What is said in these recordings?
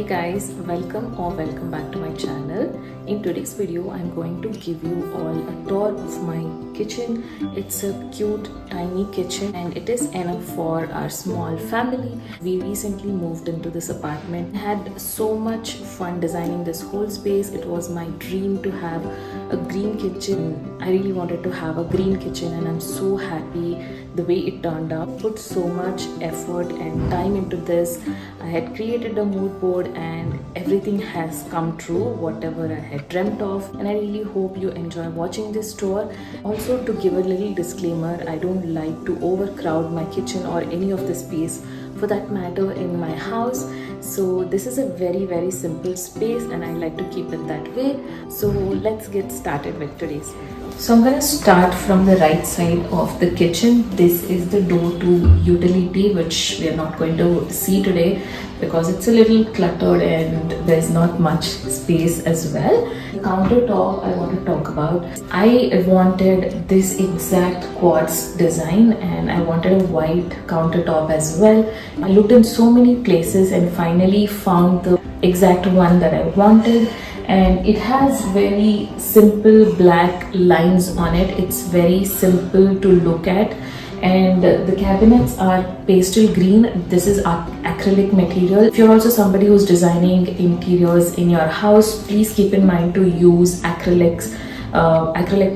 guys, welcome back to my channel. In today's video I'm going to give you all a tour of my kitchen. It's a cute tiny kitchen and it is enough for our small family. We recently moved into this apartment. I had so much fun designing this whole space. It was my dream to have a green kitchen. I really wanted to have a green kitchen and I'm so happy the way it turned out. Put so much effort and time into this. I had created a mood board and everything has come true, whatever I had dreamt of, and I really hope you enjoy watching this tour. Also, to give a little disclaimer, I don't like to overcrowd my kitchen or any of the space for that matter in my house. So this is a very simple space and I like to keep it that way. So let's get started with today's video. So I'm going to start from the right side of the kitchen. This is the door to utility, which we are not going to see today because it's a little cluttered and there's not much space as well. The countertop I want to talk about. I wanted this exact quartz design and I wanted a white countertop as well. I looked in so many places and finally found the exact one that I wanted. And it has very simple black lines on it. It's very simple to look at, and the cabinets are pastel green. This is acrylic material. If you're also somebody who's designing interiors in your house, please keep in mind to use acrylic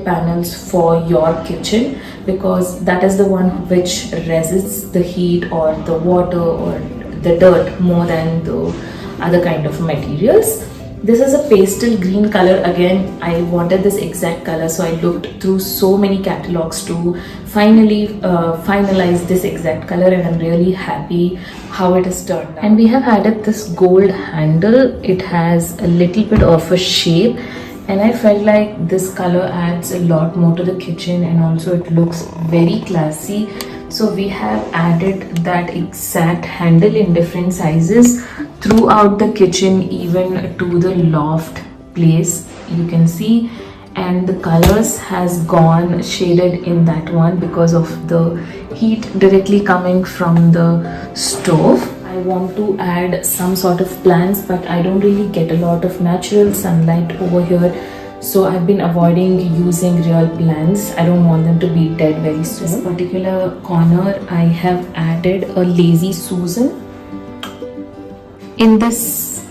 panels for your kitchen, because that is the one which resists the heat or the water or the dirt more than the other kind of materials. This is a pastel green color. Again, I wanted this exact color, so I looked through so many catalogs to finally finalize this exact color, and I'm really happy how it has turned out. And we have added this gold handle. It has a little bit of a shape and I felt like this color adds a lot more to the kitchen and also it looks very classy. So we have added that exact handle in different sizes throughout the kitchen, even to the loft place, you can see. And the colors has gone shaded in that one because of the heat directly coming from the stove. I want to add some sort of plants, but I don't really get a lot of natural sunlight over here. So I've been avoiding using real plants. I don't want them to be dead very soon. This particular corner, I have added a Lazy Susan. In this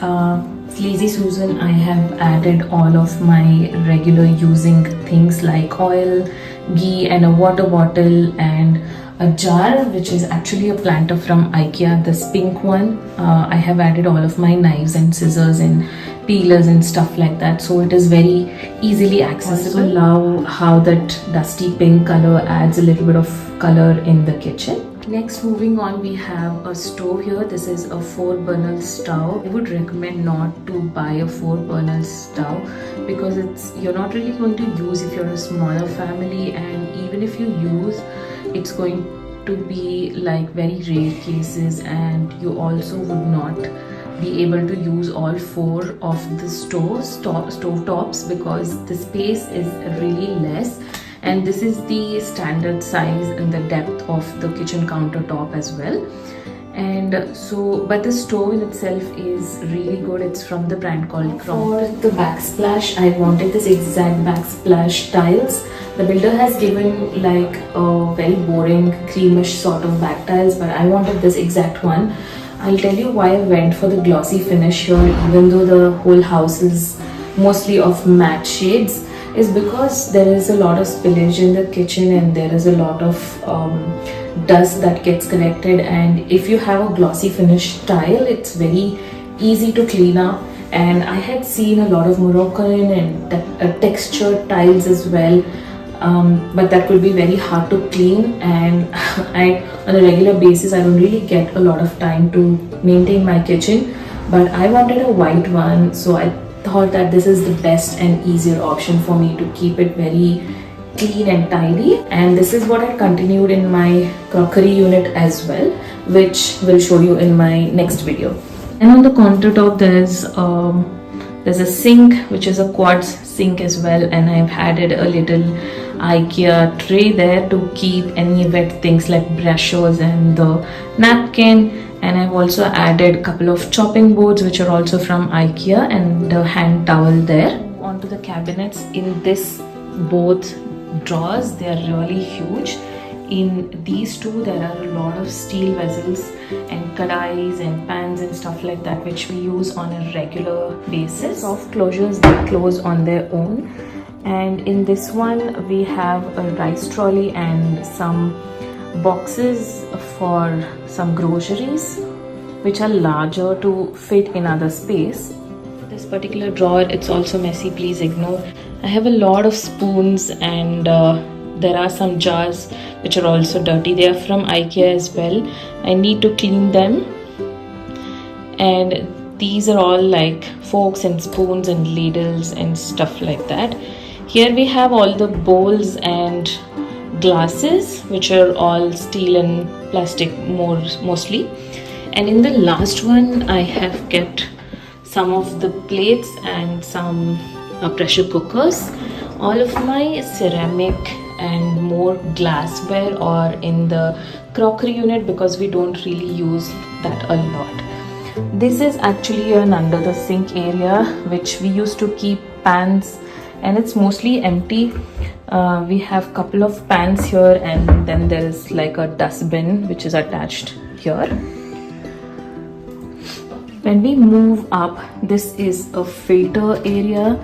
Lazy Susan, I have added all of my regular using things like oil, ghee and a water bottle and a jar, which is actually a planter from IKEA, this pink one. I have added all of my knives and scissors and peelers and stuff like that, so it is very easily accessible. I also love how that dusty pink color adds a little bit of color in the kitchen. Next, moving on, we have a stove here. This is a 4-burner stove. I would recommend not to buy a 4-burner stove because you're not really going to use if you're a smaller family, and even if you use, it's going to be like very rare cases, and you also would not be able to use all 4 of the stove tops because the space is really less. And this is the standard size and the depth of the kitchen countertop as well. And so, but the stove in itself is really good. It's from the brand called Crompton. For the backsplash, I wanted this exact backsplash tiles. The builder has given like a very boring creamish sort of back tiles, but I wanted this exact one. I'll tell you why I went for the glossy finish here, even though the whole house is mostly of matte shades, is because there is a lot of spillage in the kitchen and there is a lot of dust that gets collected, and if you have a glossy finish tile, it's very easy to clean up. And I had seen a lot of Moroccan and textured tiles as well, but that could be very hard to clean, and on a regular basis I don't really get a lot of time to maintain my kitchen. But I wanted a white one, so I thought that this is the best and easier option for me to keep it very clean and tidy. And this is what I continued in my crockery unit as well, which will show you in my next video. And on the countertop there's a sink, which is a quartz sink as well, and I've added a little IKEA tray there to keep any wet things like brushes and the napkin. And I've also added a couple of chopping boards which are also from IKEA, and a hand towel there. Onto the cabinets in this both drawers, they are really huge. In these two there are a lot of steel vessels and kadais and pans and stuff like that which we use on a regular basis. Soft closures, they close on their own. And in this one we have a rice trolley and some boxes for some groceries which are larger to fit in other space. This particular drawer, it's also messy, please ignore. I have a lot of spoons, and there are some jars which are also dirty. They are from IKEA as well. I need to clean them. And these are all like forks and spoons and ladles and stuff like that. Here we have all the bowls and glasses which are all steel and plastic mostly. And in the last one I have kept some of the plates and some pressure cookers. All of my ceramic and more glassware are in the crockery unit because we don't really use that a lot. This is actually an under the sink area which we used to keep pans, and it's mostly empty. We have couple of pans here, and then there is like a dustbin which is attached here. When we move up, this is a filter area.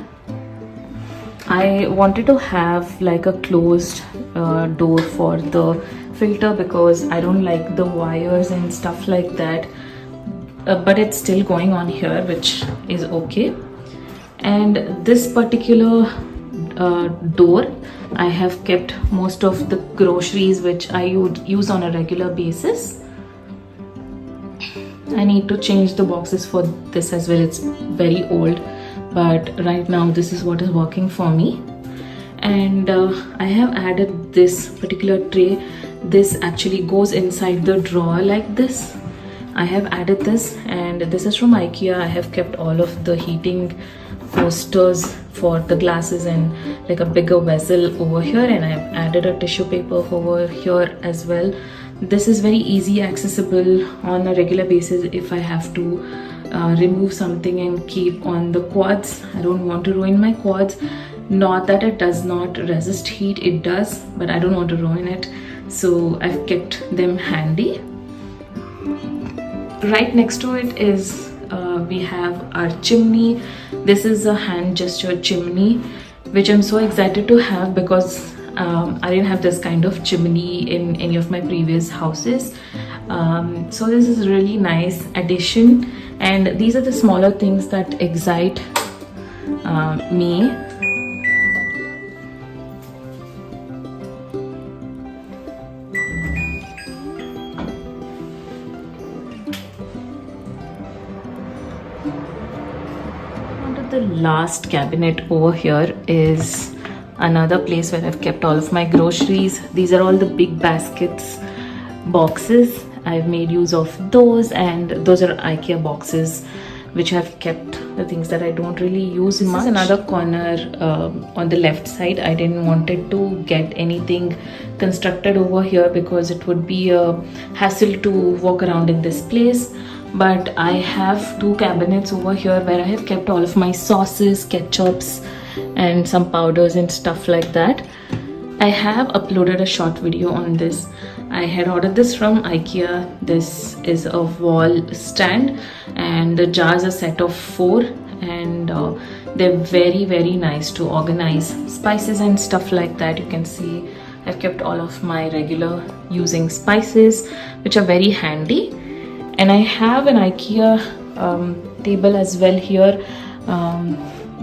I wanted to have like a closed door for the filter because I don't like the wires and stuff like that, but it's still going on here, which is okay. And this particular door, I have kept most of the groceries which I would use on a regular basis. I need to change the boxes for this as well. It's very old, but right now this is what is working for me. And I have added this particular tray. This actually goes inside the drawer like this. I have added this, and this is from IKEA. I have kept all of the heating coasters for the glasses and like a bigger vessel over here, and I have added a tissue paper over here as well. This is very easy accessible on a regular basis if I have to remove something and keep on the quads. I don't want to ruin my quads. Not that it does not resist heat, it does, but I don't want to ruin it, so I've kept them handy. Right next to it is we have our chimney. This is a hand gesture chimney which I'm so excited to have because I didn't have this kind of chimney in any of my previous houses. So this is a really nice addition, and these are the smaller things that excite me. The last cabinet over here is another place where I've kept all of my groceries. These are all the big baskets, boxes. I've made use of those, and those are IKEA boxes which I've kept the things that I don't really use much. This is another corner on the left side. I didn't wanted to get anything constructed over here because it would be a hassle to walk around in this place. But I have two cabinets over here where I have kept all of my sauces, ketchups, and some powders and stuff like that. I have uploaded a short video on this. I had ordered this from IKEA. This is a wall stand, and the jars are set of 4, and they're very nice to organize spices and stuff like that. You can see I've kept all of my regular using spices, which are very handy. And I have an IKEA table as well here.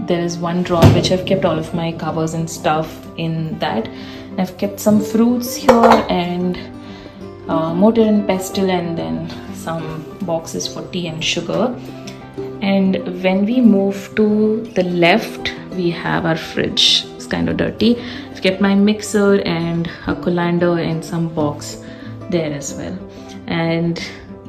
There is one drawer which I've kept all of my covers and stuff in that. I've kept some fruits here, and mortar and pestle, and then some boxes for tea and sugar. And when we move to the left, we have our fridge. It's kind of dirty. I've kept my mixer and a colander and some box there as well. And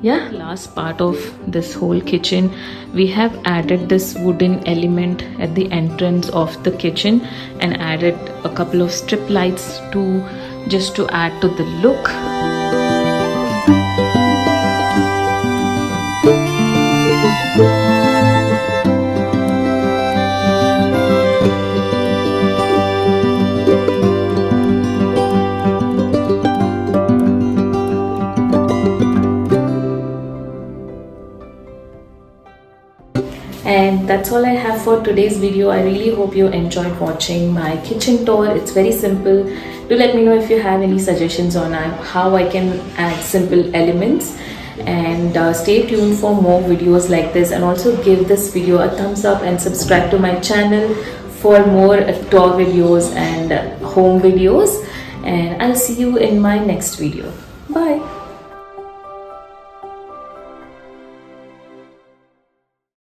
Yeah, last part of this whole kitchen, we have added this wooden element at the entrance of the kitchen and added a couple of strip lights to just to add to the look. And that's all I have for today's video. I really hope you enjoyed watching my kitchen tour. It's very simple. Do let me know if you have any suggestions on how I can add simple elements, and stay tuned for more videos like this, and also give this video a thumbs up and subscribe to my channel for more tour videos and home videos, and I'll see you in my next video. Bye.